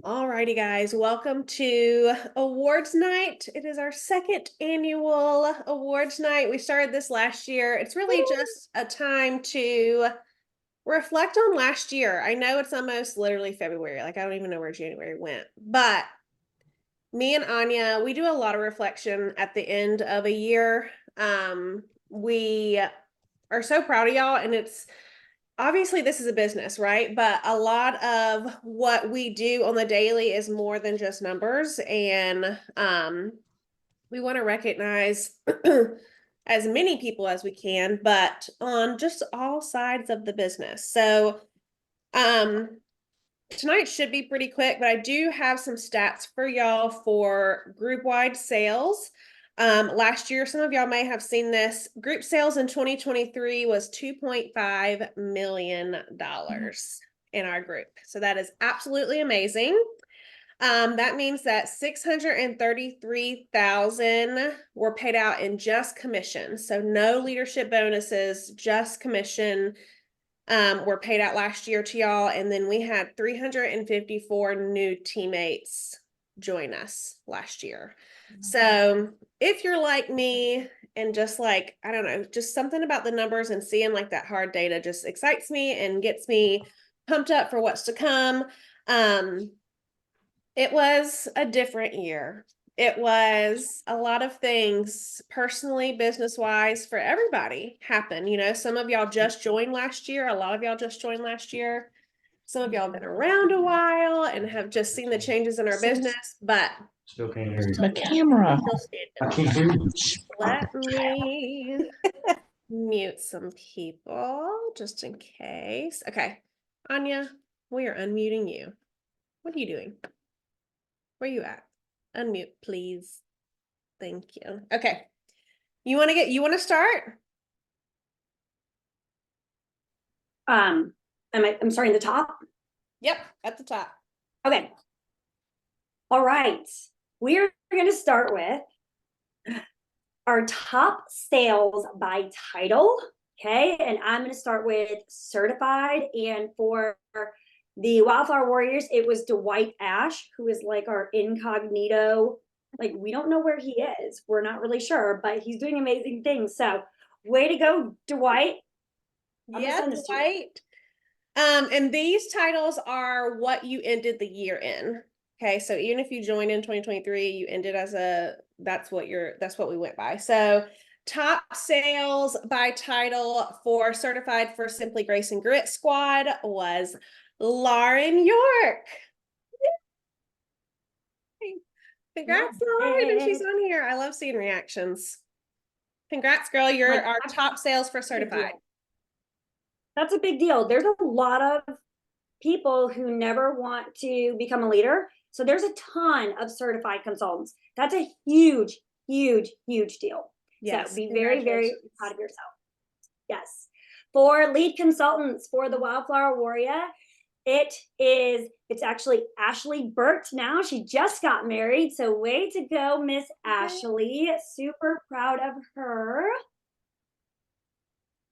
Alrighty, guys, welcome to awards night. It is our second annual awards night. We started this last year. It's really just a time to reflect on last year. I know it's almost literally February. Like, I don't even know where January went, but me and Anya, we do a lot of reflection at the end of a year. We are so proud of y'all, and it's obviously this is a business, right? But a lot of what we do on the daily is more than just numbers. And we want to recognize as many people as we can, but on just all sides of the business. So tonight should be pretty quick, but I do have some stats for y'all for group-wide sales. Last year, some of y'all may have seen this. Group sales in 2023 was $2.5 million in our group. So that is absolutely amazing. That means that 633,000 were paid out in just commission. So no leadership bonuses, just commission were paid out last year to y'all. And then we had 354 new teammates join us last year. So if you're like me and just like, I don't know, just something about the numbers and seeing like that hard data just excites me and gets me pumped up for what's to come. It was a different year. It was a lot of things personally, business wise for everybody happen. You know, some of y'all just joined last year. A lot of y'all just joined last year. Some of y'all have been around a while and have just seen the changes in our business, but Still can't hear you. The camera. I can't hear you. let me mute some people just in case. Okay, Anya, we are unmuting you. What are you doing? Where you at? Unmute, please. Thank you. Okay. You want to start? I'm starting the top. Yep, at the top. Okay. All right. We're going to start with our top sales by title. Okay. And I'm going to start with certified. And for the Wildflower Warriors, it was Dwight Ash, who is like our incognito. Like, we don't know where he is. We're not really sure, but he's doing amazing things. So, way to go, Dwight. Yeah, Dwight. And these titles are what you ended the year in. Okay, so even if you joined in 2023, you ended as that's what we went by. So top sales by title for certified for Simply Grace and Grit Squad was Lauren York. Yay. Congrats, Lauren, and she's on here. I love seeing reactions. Congrats, girl. You're our top sales for certified. That's a big deal. There's a lot of people who never want to become a leader. So there's a ton of certified consultants. That's a huge, huge, huge deal. Yes. So be very, very proud of yourself. Yes. For lead consultants for the Wildflower Warrior, it's actually Ashley Burt now. She just got married. So way to go, Miss Ashley. Super proud of her.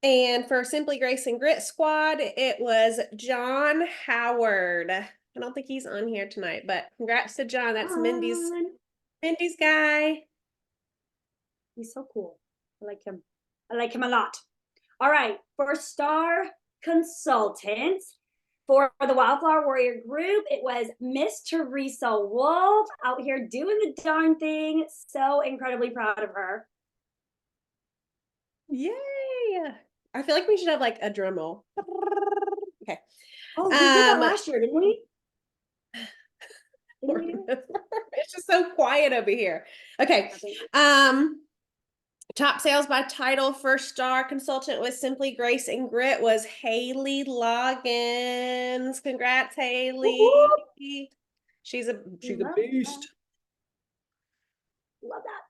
And for Simply Grace and Grit Squad, it was John Howard. I don't think he's on here tonight, but congrats to John. That's Mindy's guy. He's so cool. I like him. I like him a lot. All right. For Star Consultants, for the Wildflower Warrior group, it was Miss Teresa Wolf out here doing the darn thing. So incredibly proud of her. Yay. I feel like we should have like a drum roll. Okay. Oh, we did that last year, didn't we? It's just so quiet over here. Okay. Top sales by title for Star Consultant with Simply Grace and Grit was Haley Loggins. Congrats, Haley. Woo-hoo. She's a beast. Love that.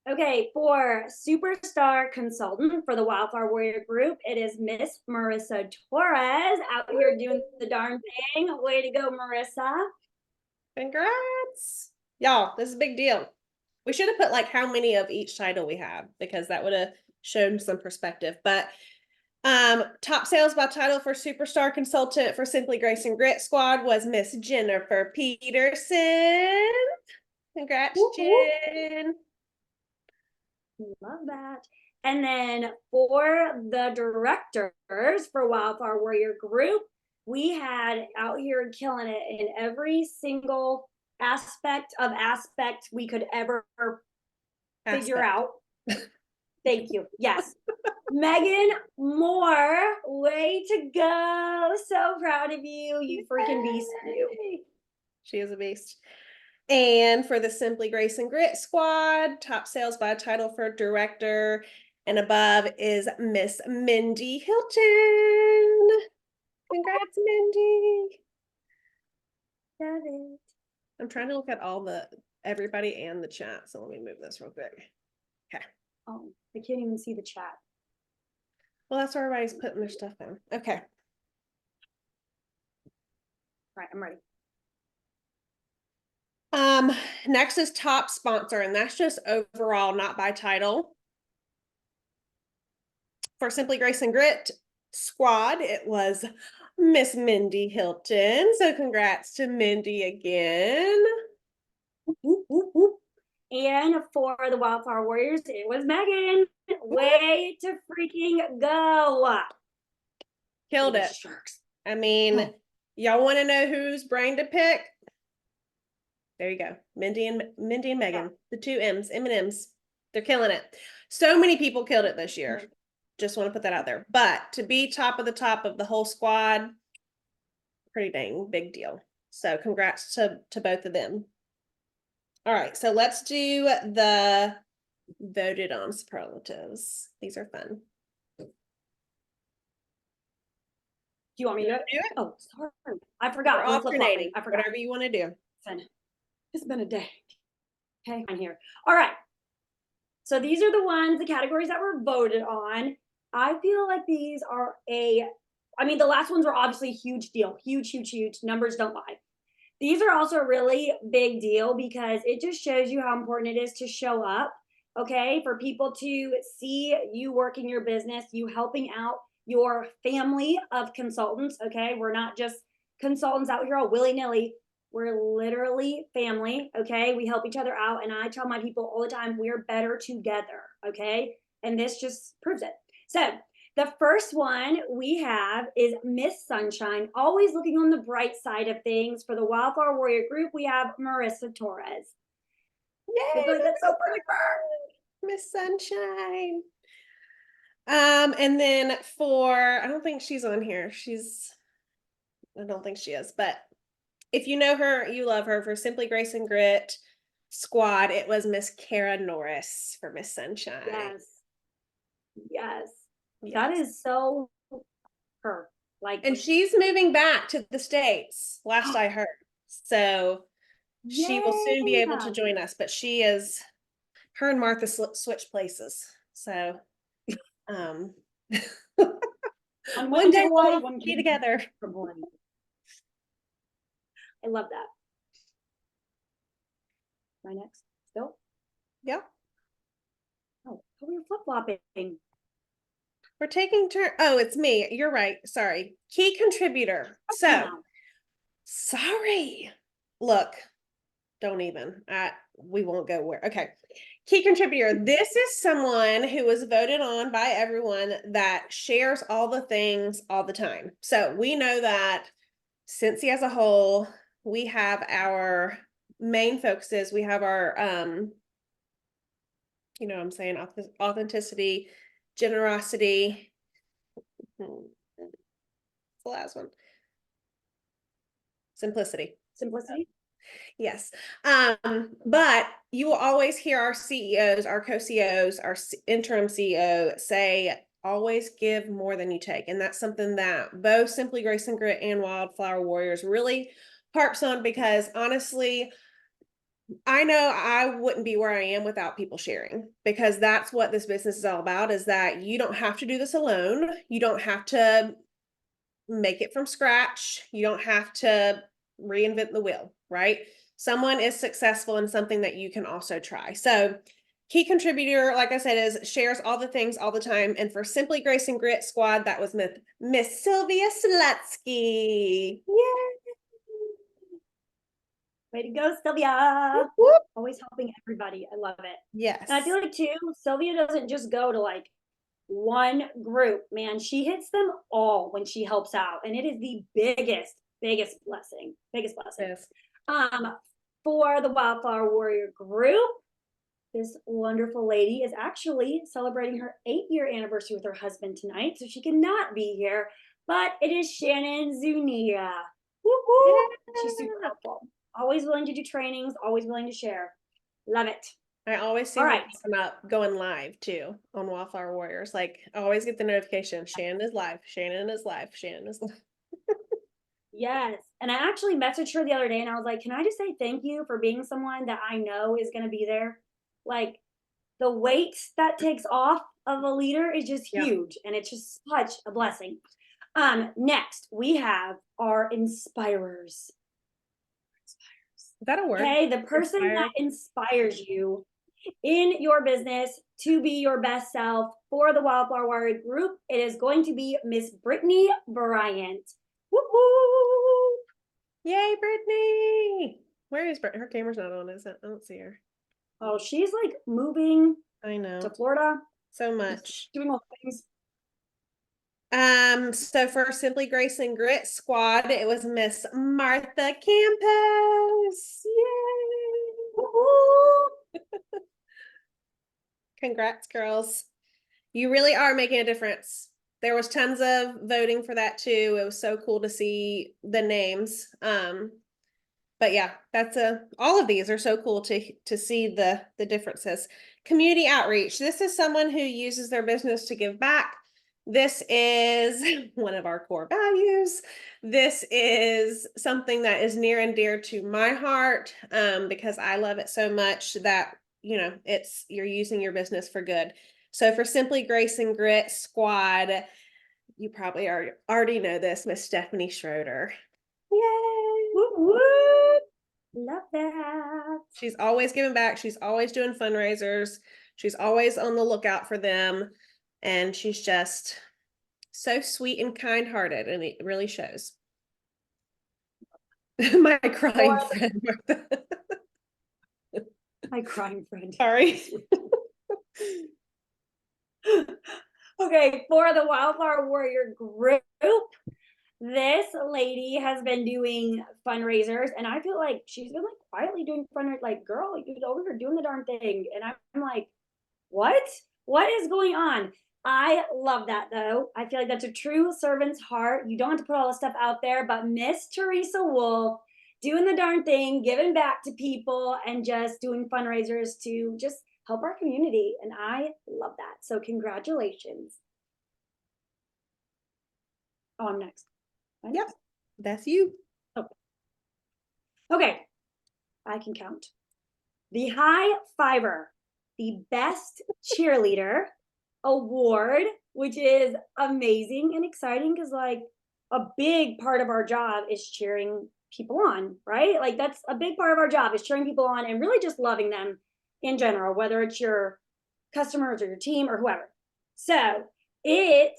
Okay, for Superstar Consultant for the Wildflower Warrior group, it is Miss Marissa Torres out here doing the darn thing. Way to go, Marissa. Congrats. Y'all, this is a big deal. We should have put like how many of each title we have, because that would have shown some perspective. But Top sales by title for superstar consultant for Simply Grace and Grit Squad was Miss Jennifer Peterson. Congrats, Whoop, whoop. Jen. Love that. And then for the directors for Wildflower Warrior Group, we had out here killing it in every single aspect we could ever figure out. Thank you. Yes. Megan Moore, way to go. So proud of you. You freaking beast. You. She is a beast. And for the Simply Grace and Grit Squad, top sales by title for director and above is Miss Mindy Hilton. Congrats, Mindy. Love it. I'm trying to look at everybody and the chat. So let me move this real quick. Okay. Oh, I can't even see the chat. Well, that's where everybody's putting their stuff in. Okay. All right, I'm ready. Next is top sponsor, and that's just overall, not by title. For Simply Grace and Grit Squad, it was Miss Mindy Hilton. So congrats to Mindy again. Whoop, whoop, whoop. And for the Wildflower Warriors, it was Megan. Way to freaking go. Killed it. Sharks. I mean, y'all want to know whose brain to pick? There you go. Mindy and Megan, the two M's, M&M's. They're killing it. So many people killed it this year. Just want to put that out there. But to be top of the whole squad, pretty dang big deal. So congrats to both of them. All right, so let's do the voted on superlatives. These are fun. Do you want me to do it? Oh, sorry. I forgot. We're We're alternating. I forgot. Whatever you want to do. It's been a day. Okay, I'm here. All right. So these are the ones, the categories that were voted on. I feel like these are I mean, the last ones were obviously a huge deal. Huge, huge, huge. Numbers don't lie. These are also a really big deal because it just shows you how important it is to show up, okay? For people to see you working your business, you helping out your family of consultants, okay? We're not just consultants out here all willy-nilly. We're literally family, okay? We help each other out. And I tell my people all the time, we're better together, okay? And this just proves it. So the first one we have is Miss Sunshine, always looking on the bright side of things. For the Wildflower Warrior Group, we have Marissa Torres. Yay, That's so pretty. Miss Sunshine. And then I don't think she's on here. I don't think she is, but if you know her, you love her. For Simply Grace and Grit Squad, it was Miss Kara Norris for Miss Sunshine. Yes. Yes. Yes. That is so her. And she's moving back to the States, last I heard. So she will soon be able to join us, but her and Martha switch places. So one day we'll be together. I love that. My next still? Yeah. Oh, we were flip-flopping. We're taking turn. Oh, it's me. You're right. Sorry. Key contributor. So sorry. Look, don't even. We won't go where. Okay. Key contributor. This is someone who was voted on by everyone that shares all the things all the time. So we know that Cincy as a whole, we have our main focuses. We have our, you know what I'm saying, authenticity, generosity. The last one. Simplicity. Yes. But you will always hear our CEOs, our co-CEOs, our interim CEO say, always give more than you take. And that's something that both Simply Grace and Grit and Wildflower Warriors really harps on, because honestly, I know I wouldn't be where I am without people sharing, because that's what this business is all about, is that you don't have to do this alone. You don't have to make it from scratch. You don't have to reinvent the wheel, right? Someone is successful in something that you can also try. So Key contributor, like I said, is shares all the things all the time. And for Simply Grace and Grit squad, that was Miss Sylvia Slutsky. Yay! Way to go, Sylvia. Whoop, whoop. Always helping everybody. I love it. Yes. And I feel like too, Sylvia doesn't just go to like one group, man. She hits them all when she helps out. And it is the biggest blessing. Biggest blessing. Yes. For the Wildflower Warrior group, this wonderful lady is actually celebrating her 8-year anniversary with her husband tonight, so she cannot be here. But it is Shannon Zuniga. Woo-hoo! She's super helpful. Always willing to do trainings, always willing to share. Love it. I always see All her right. come up going live too on Wildflower Warriors. Like I always get the notification, Shannon is live, Shannon is live, Shannon is live. Yes. And I actually messaged her the other day and I was like, can I just say thank you for being someone that I know is going to be there? Like the weight that takes off of a leader is just Yeah. huge and it's just such a blessing. Next we have our inspirers. Is that a word? Okay, the person that inspires you in your business to be your best self for the Wildflower Warrior group, it is going to be Miss Brittany Bryant. Woo-hoo! Yay, Brittany! Where is Brittany? Her camera's not on, is it? I don't see her. Oh, she's like moving I know. to Florida, So much. doing all things. So for Simply Grace and Grit squad, it was Miss Martha Campos. Yay! Woo-hoo! Congrats, girls. You really are making a difference. There was tons of voting for that too. It was so cool to see the names. But yeah, that's all of these are so cool to see the differences. Community outreach. This is someone who uses their business to give back. This is one of our core values. This is something that is near and dear to my heart because I love it so much that, you know, you're using your business for good. So for Simply Grace and Grit squad, you probably already know this, Miss Stephanie Schroeder. Yay! Whoop, whoop. Love that. She's always giving back. She's always doing fundraisers. She's always on the lookout for them. And she's just so sweet and kind-hearted, and it really shows. My crying friend, Martha. My crying friend. Sorry. Okay, for the Wildflower Warrior group, this lady has been doing fundraisers, and I feel like she's been like quietly doing fundraisers. Like, girl, you're over here doing the darn thing, and I'm like, what? What is going on? I love that though. I feel like that's a true servant's heart. You don't have to put all the stuff out there, but Miss Teresa Wolf doing the darn thing, giving back to people, and just doing fundraisers to just help our community. And I love that. So congratulations. Oh, I'm next. Yep, that's you. Okay, I can count. The High Fiver, the Best Cheerleader Award, which is amazing and exciting because like a big part of our job is cheering people on, right? Like that's a big part of our job is cheering people on and really just loving them in general, whether it's your customers or your team or whoever. So it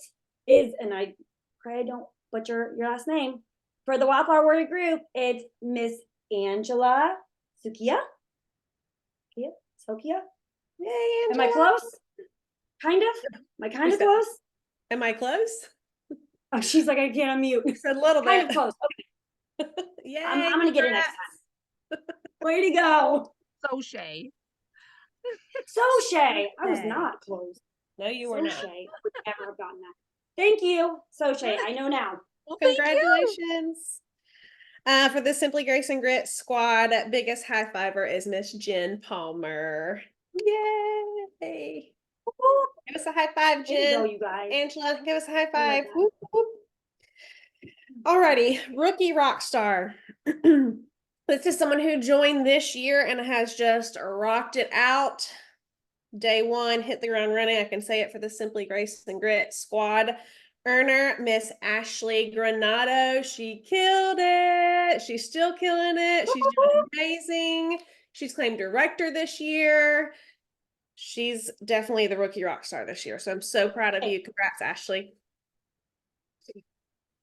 is, and I pray I don't butcher your last name. For the Wildflower Warrior group, it's Miss Angela Sukia. Sokia? Yay, Am I Angela. close? Kind of? Am I kind of close? Am I close? Oh, she's like, I can't unmute. It's a little bit. Kind of close. Okay. Yay, I'm going to get it next time. Way to go. So Shay. So Shay. I was not close. No, you were So not. Shay. I would never have gotten that. Thank you. So Shay. I know now. Well, thank you. Congratulations. For the Simply Grace and Grit squad, biggest high fiver is Miss Jen Palmer. Yay. Woo-hoo. Give us a high five, Way to go, Jen. you guys. Angela, give us a high I five. love that. Whoop, whoop. Alrighty, rookie rock star. This is someone who joined this year and has just rocked it out. Day one, hit the ground running. I can say it for the Simply Grace and Grit squad. Earner, Miss Ashley Granado. She killed it. She's still killing it. She's doing amazing. She's claimed director this year. She's definitely the rookie rock star this year. So I'm so proud of you. Congrats, Ashley.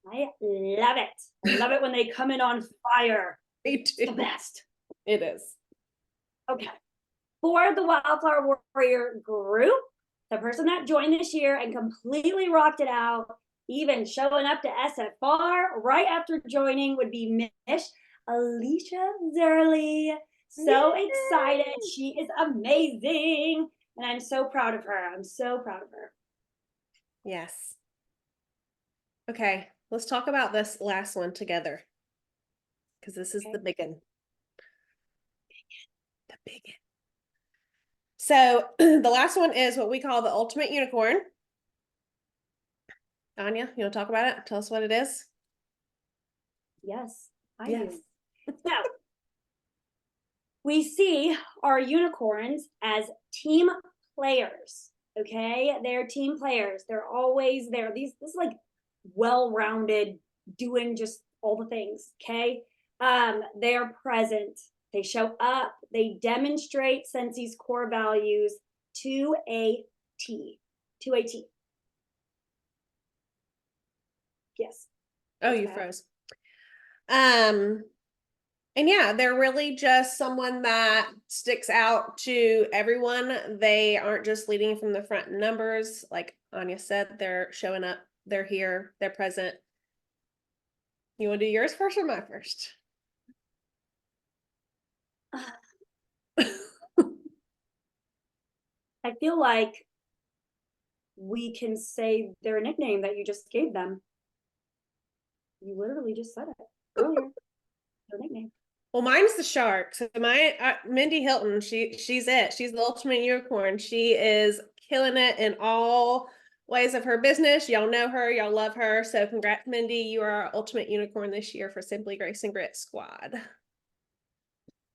I love it. I love it when they come in on fire. Me It's the too. best. It is. Okay. For the Wildflower Warrior group, the person that joined this year and completely rocked it out, even showing up to SFR right after joining, would be Miss Alicia Zerly. So Yay! excited. She is amazing. And I'm so proud of her. I'm so proud of her. Yes. Okay, let's talk about this last one together. Because this is Okay. the big one. The big one. So the last one is what we call the ultimate unicorn. Anya, you want to talk about it? Tell us what it is. Yes, I Yes. do. So we see our unicorns as team players. Okay, they're team players. They're always there. This is like well-rounded, doing just all the things. Okay, they are present. They show up. They demonstrate Scentsi's core values to a T. To a T. Yes. Oh, you froze. And yeah, they're really just someone that sticks out to everyone. They aren't just leading from the front in numbers. Like Anya said, they're showing up, they're here, they're present. You want to do yours first or my first? I feel like we can say their nickname that you just gave them. You literally just said it earlier. Their nickname. Well, mine's the shark. So my Mindy Hilton, she's it. She's the ultimate unicorn. She is killing it in all ways of her business. Y'all know her, y'all love her. So congrats, Mindy. You are our ultimate unicorn this year for Simply Grace and Grit Squad.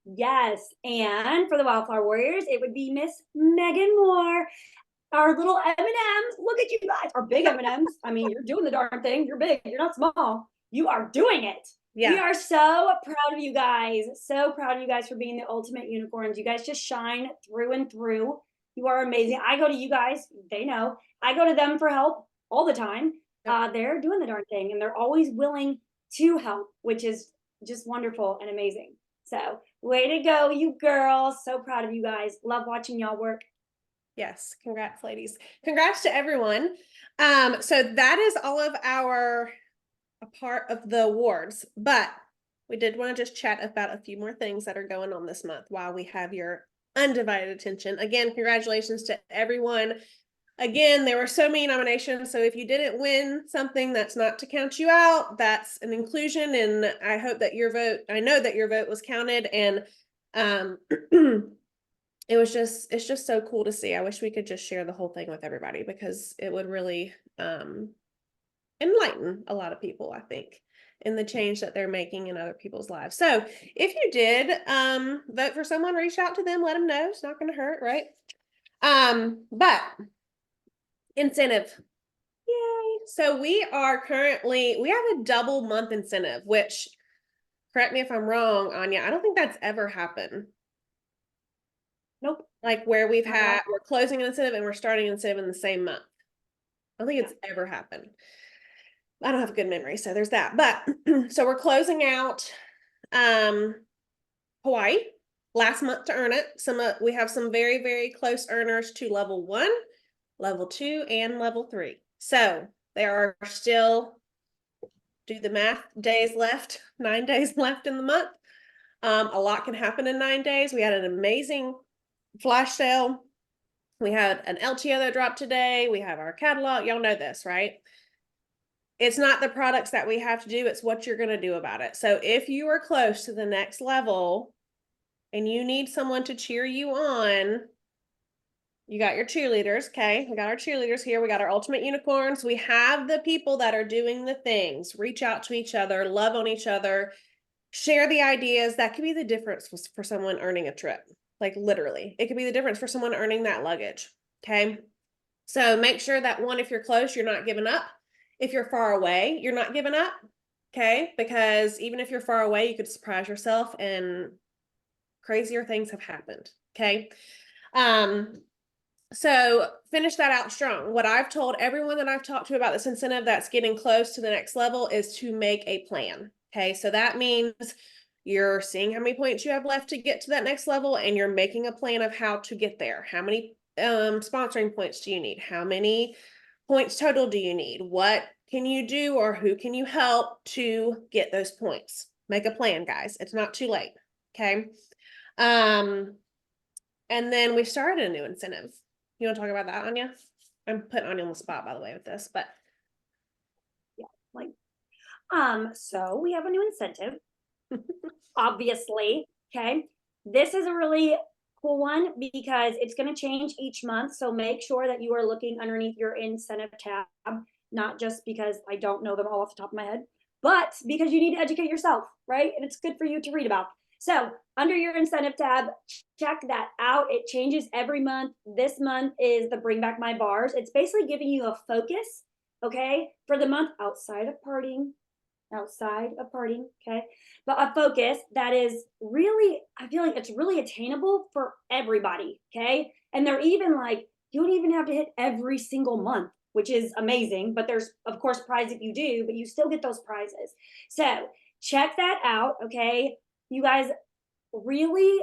Yes, and for the Wildflower Warriors, it would be Miss Megan Moore, our little M&Ms. Look at you guys, our big M&Ms. I mean, you're doing the darn thing. You're big. You're not small. You are doing it. Yeah. We are so proud of you guys. So proud of you guys for being the ultimate unicorns. You guys just shine through and through. You are amazing. I go to you guys. They know. I go to them for help all the time. Yep. They're doing the darn thing, and they're always willing to help, which is just wonderful and amazing. So way to go, you girls. So proud of you guys. Love watching y'all work. Yes, congrats, ladies. Congrats to everyone. So that is all of our a part of the awards, but we did want to just chat about a few more things that are going on this month while we have your undivided attention. Again, congratulations to everyone. Again, there were so many nominations, so if you didn't win something, that's not to count you out. That's an inclusion, and I hope that your vote, I know that your vote was counted, and it's just so cool to see. I wish we could just share the whole thing with everybody because it would really enlighten a lot of people, I think, in the change that they're making in other people's lives. So if you did vote for someone, reach out to them, let them know. It's not going to hurt, right? But incentive. Yay. So we have a double month incentive, which, correct me if I'm wrong, Anya, I don't think that's ever happened. Nope. Like where we're closing an incentive and we're starting an incentive in the same month. I don't think it's ever happened. I don't have a good memory, so there's that. But so we're closing out Hawaii last month to earn it. We have some very, very close earners to level 1, level 2, and level 3. So there are still, do the math, days left, 9 days left in the month. A lot can happen in 9 days. We had an amazing flash sale. We had an LTO that dropped today. We have our catalog. Y'all know this, right? It's not the products that we have to do, it's what you're going to do about it. So if you are close to the next level and you need someone to cheer you on, you got your cheerleaders, okay? We got our cheerleaders here. We got our ultimate unicorns. We have the people that are doing the things. Reach out to each other, love on each other, share the ideas. That could be the difference for someone earning a trip. Like literally, it could be the difference for someone earning that luggage, okay? So make sure that one, if you're close, you're not giving up. If you're far away, you're not giving up, okay? Because even if you're far away, you could surprise yourself and crazier things have happened, okay? So finish that out strong. What I've told everyone that I've talked to about this incentive that's getting close to the next level is to make a plan. Okay, so that means you're seeing how many points you have left to get to that next level, and you're making a plan of how to get there. How many sponsoring points do you need? How many points total do you need? What can you do, or who can you help to get those points? Make a plan, guys. It's not too late. Okay. And then we started a new incentive. You want to talk about that, Anya? I'm putting Anya on the spot, by the way, with this, but Like, so we have a new incentive, obviously. Okay. This is a really cool one because it's going to change each month. So make sure that you are looking underneath your incentive tab, not just because I don't know them all off the top of my head, but because you need to educate yourself, right? And it's good for you to read about. So under your incentive tab, check that out. It changes every month. This month is the Bring Back My Bars. It's basically giving you a focus, okay, for the month outside of partying, okay, but a focus that is really, I feel like it's really attainable for everybody, okay. And they're even like, you don't even have to hit every single month, which is amazing, but there's of course prize if you do, but you still get those prizes. So check that out, okay. You guys really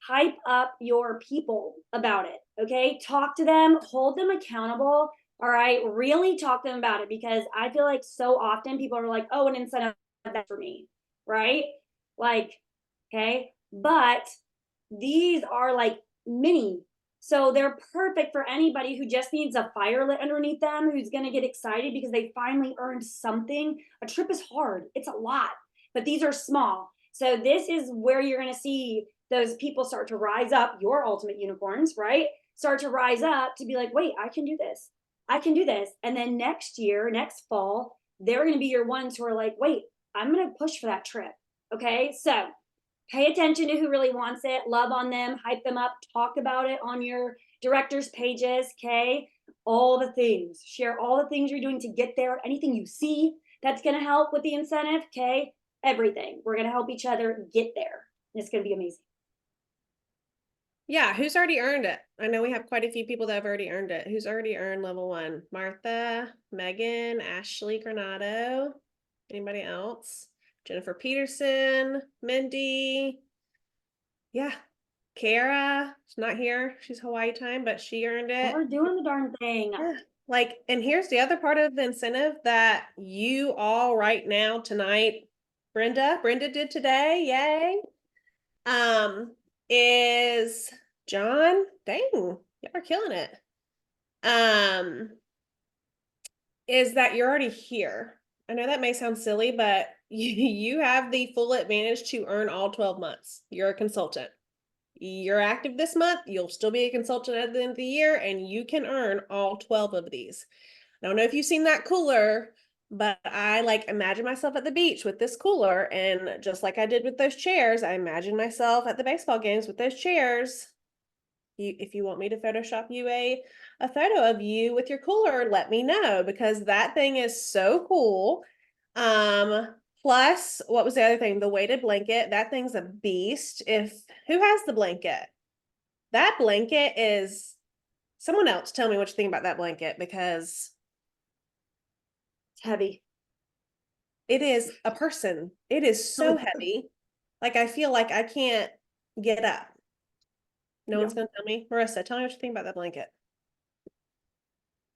hype up your people about it, okay. Talk to them, hold them accountable. All right, really talk to them about it, because I feel like so often people are like, oh, an incentive, that's for me, right? Like, okay, but these are like mini. So they're perfect for anybody who just needs a fire lit underneath them, who's going to get excited because they finally earned something. A trip is hard, it's a lot, but these are small. So this is where you're going to see those people start to rise up, your ultimate unicorns, right? Start to rise up to be like, wait, I can do this. I can do this. And then next year, next fall, they're going to be your ones who are like, wait, I'm going to push for that trip. Okay. So pay attention to who really wants it, love on them, hype them up, talk about it on your directors' pages. Okay. All the things, share all the things you're doing to get there. Anything you see that's going to help with the incentive. Okay. Everything. We're going to help each other get there. And it's going to be amazing. yeah, who's already earned it? I know we have quite a few people that have already earned it. Who's already earned level 1? Martha, Megan, Ashley Granado. Anybody else? Jennifer Peterson, Mindy. Yeah, Kara. She's not here. She's Hawaii time, but she earned it. We're doing the darn thing. Yeah. Like, and here's the other part of the incentive that you all right now tonight, Brenda did today, yay. Is John, dang, y'all are killing it. Is that you're already here. I know that may sound silly, but you have the full advantage to earn all 12 months. You're a consultant. You're active this month, you'll still be a consultant at the end of the year, and you can earn all 12 of these. I don't know if you've seen that cooler, but I like imagine myself at the beach with this cooler, and just like I did with those chairs, I imagine myself at the baseball games with those chairs. If you want me to Photoshop you a photo of you with your cooler, let me know, because that thing is so cool. Plus, what was the other thing? The weighted blanket. That thing's a beast. Who has the blanket? That blanket is, someone else tell me what you think about that blanket, because It's heavy. it is a person. It is so heavy. Like, I feel like I can't get up. No one's gonna tell me. Marissa, tell me what you think about that blanket.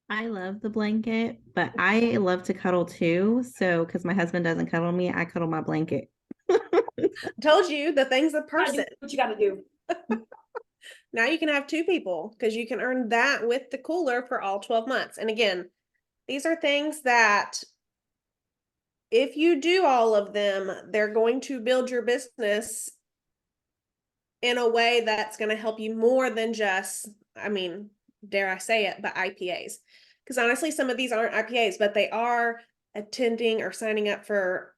I love the blanket, but I love to cuddle too. So, because my husband doesn't cuddle me, I cuddle my blanket. I told you the thing's a person. What you got to do. Now you can have 2 people, because you can earn that with the cooler for all 12 months. And again, these are things that if you do all of them, they're going to build your business in a way that's going to help you more than just, I mean, dare I say it, but IPAs. Because honestly, some of these aren't IPAs, but they are attending or signing up for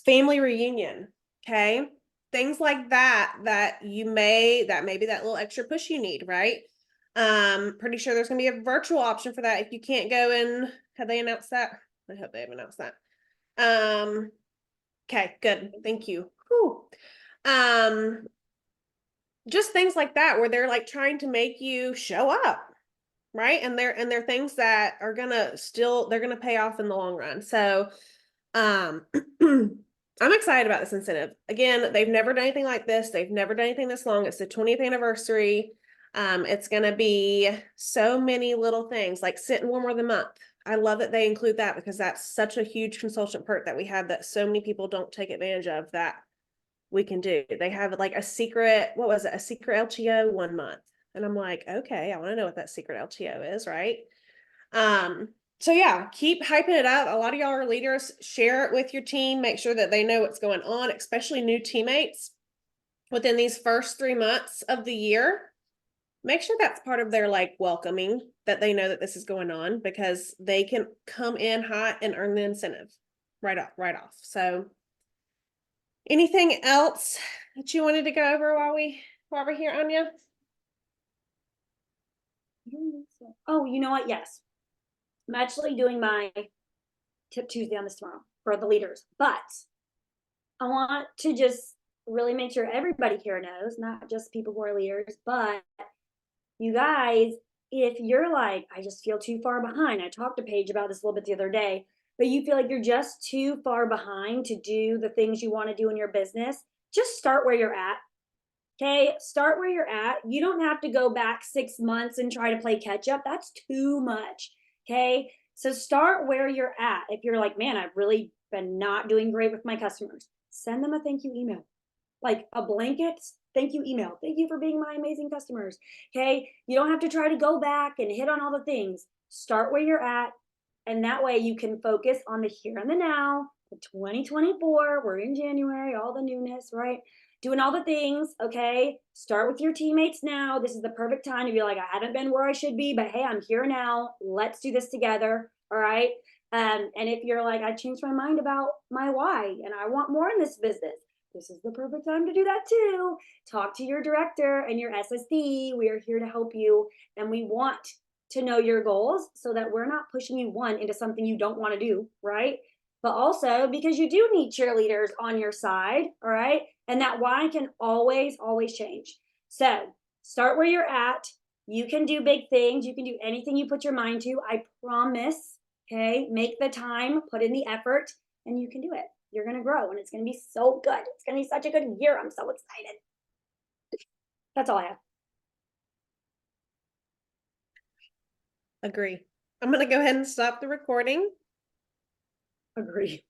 family reunion. Okay. Things like that may be that little extra push you need, right? Pretty sure there's gonna be a virtual option for that if you can't go in. Have they announced that? I hope they have announced that. Okay, good. Thank you. Whew. just things like that where they're like trying to make you show up, right? And they're things that are they're gonna pay off in the long run. So I'm excited about this incentive. Again, they've never done anything like this. They've never done anything this long. It's the 20th anniversary. It's gonna be so many little things like sit in warmer of the month. I love that they include that because that's such a huge consultant perk that we have that so many people don't take advantage of that we can do. They have like a secret, what was it? A secret LTO 1 month. And I'm like, okay, I want to know what that secret LTO is, right? So yeah, keep hyping it up. A lot of y'all are leaders. Share it with your team. Make sure that they know what's going on, especially new teammates within these first 3 months of the year. Make sure that's part of their like welcoming, that they know that this is going on because they can come in hot and earn the incentive right off. So anything else that you wanted to go over while we're here, Anya? Oh, you know what? Yes. I'm actually doing my Tip Tuesday on this tomorrow for the leaders, but I want to just really make sure everybody here knows, not just people who are leaders, but you guys, if you're like, I just feel too far behind. I talked to Paige about this a little bit the other day, but you feel like you're just too far behind to do the things you want to do in your business, just start where you're at. Okay, start where you're at. You don't have to go back 6 months and try to play catch up. That's too much. Okay, so start where you're at. If you're like, man, I've really been not doing great with my customers, send them a thank you email, like a blanket thank you email. Thank you for being my amazing customers. Okay, you don't have to try to go back and hit on all the things. Start where you're at, and that way you can focus on the here and the now. The 2024, we're in January, all the newness, right? Doing all the things, okay? Start with your teammates now. This is the perfect time to be like, I haven't been where I should be, but hey, I'm here now. Let's do this together, all right? And if you're like, I changed my mind about my why and I want more in this business, this is the perfect time to do that too. Talk to your director and your SSD. We are here to help you, and we want to know your goals so that we're not pushing you into something you don't want to do, right? But also because you do need cheerleaders on your side, all right? And that why can always change. So start where you're at. You can do big things. You can do anything you put your mind to. I promise. Okay. Make the time, put in the effort, and you can do it. You're going to grow and it's going to be so good. It's going to be such a good year. I'm so excited. That's all I have. Agree. I'm going to go ahead and stop the recording. Agree.